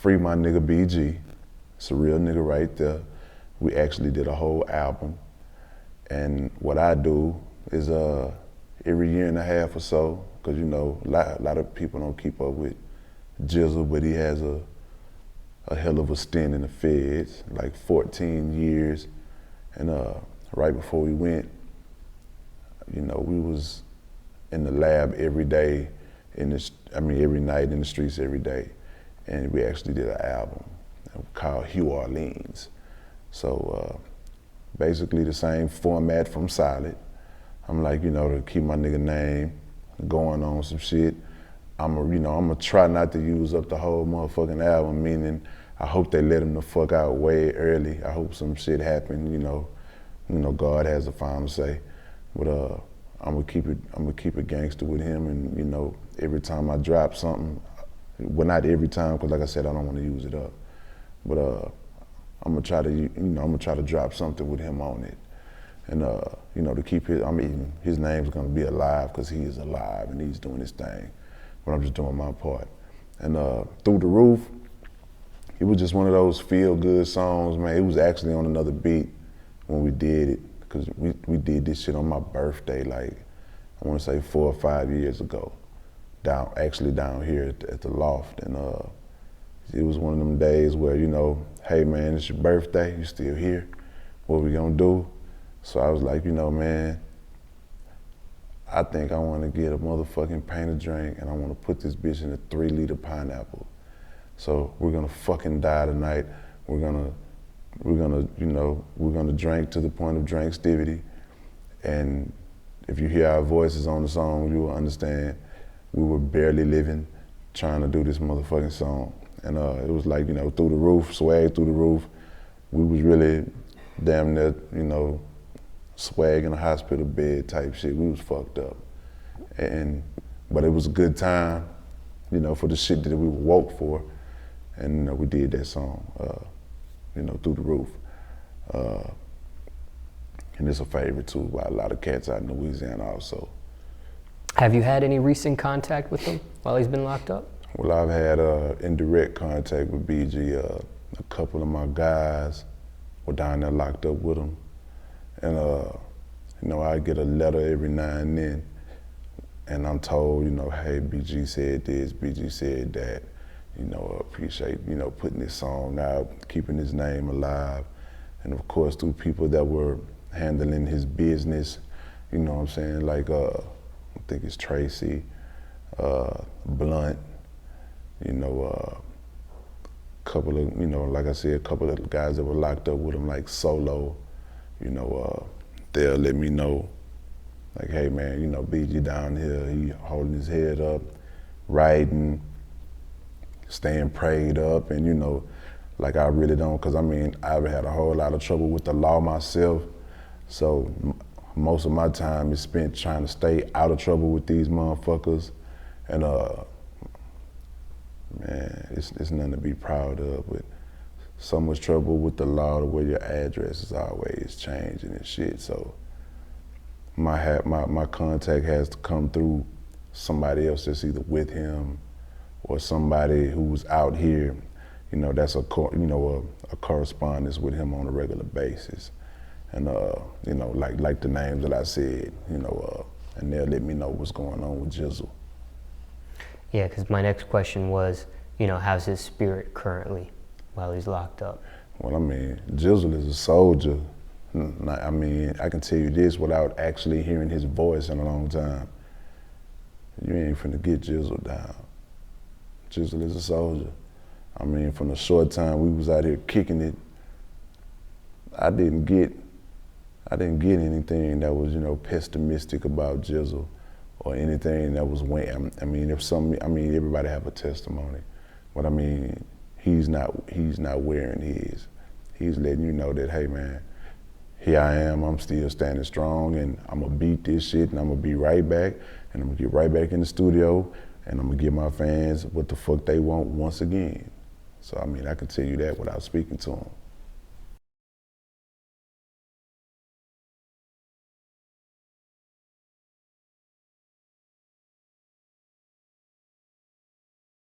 Free my nigga BG. It's a real nigga right there. We actually did a whole album. And what I do is every year and a half or so, because you know, a lot of people don't keep up with Jizzle, but he has a hell of a stint in the feds, like 14 years. And right before we went, you know, we was in the lab every day, every night in the streets every day. And we actually did an album called HouOrleans. So basically the same format from Solid. I'm like, you know, to keep my nigga name going on some shit. I'm gonna try not to use up the whole motherfucking album, meaning I hope they let him the fuck out way early. I hope some shit happen, you know, God has the final say. But I'm gonna keep it gangster with him, and you know, every time I drop something, well, not every time, because like I said, I don't want to use it up. But I'm gonna try to drop something with him on it, and you know, to keep his name's gonna be alive because he is alive and he's doing his thing. But I'm just doing my part. And Through the Roof, it was just one of those feel-good songs, man. It was actually on another beat when we did it, because we did this shit on my birthday, like, I want to say 4 or 5 years ago, down here at the Loft. And it was one of them days where, you know, hey man, it's your birthday, you still here, what we gonna do? So I was like, you know, man, I think I want to get a motherfucking paint a drink and I want to put this bitch in a 3-liter pineapple. So we're gonna fucking die tonight. We're gonna drink to the point of drinkstivity. And if you hear our voices on the song, you will understand we were barely living trying to do this motherfucking song. And it was like, you know, Through the Roof, swag through the roof. We was really damn near, you know, swag in a hospital bed type shit. We was fucked up. But it was a good time, you know, for the shit that we were woke for. And you know, we did that song, you know, Through the Roof. And it's a favorite too by a lot of cats out in Louisiana also. Have you had any recent contact with him while he's been locked up? Well, I've had indirect contact with BG. A couple of my guys were down there locked up with him. And you know, I get a letter every now and then, and I'm told, you know, hey, BG said this, BG said that. You know, appreciate, you know, putting this song out, keeping his name alive. And of course, through people that were handling his business, you know what I'm saying? Like, I think it's Tracy, Blunt, you know, couple of, you know, like I said, a couple of guys that were locked up with him, like Solo, you know, they'll let me know, like, hey man, you know, BG down here, he holding his head up, writing, staying prayed up, and you know, like I really don't, because I mean, I've had a whole lot of trouble with the law myself, so most of my time is spent trying to stay out of trouble with these motherfuckers, and man, it's nothing to be proud of, but so much trouble with the law to where your address is always changing and shit, so my contact has to come through somebody else that's either with him or somebody who's out here, you know, that's a correspondence with him on a regular basis. And you know, like the names that I said, you know, and they'll let me know what's going on with Jizzle. Yeah, because my next question was, you know, how's his spirit currently while he's locked up? Well, I mean, Jizzle is a soldier. I mean, I can tell you this without actually hearing his voice in a long time. You ain't finna get Jizzle down. Jizzle is a soldier. I mean, from the short time we was out here kicking it, I didn't get anything that was, you know, pessimistic about Jizzle or anything that was weighing. I mean, everybody have a testimony, but I mean, he's not wearing his. He's letting you know that, hey man, here I am, I'm still standing strong, and I'm gonna beat this shit, and I'm gonna be right back, and I'm gonna get right back in the studio, and I'm gonna give my fans what the fuck they want once again. So I mean, I can tell you that without speaking to them.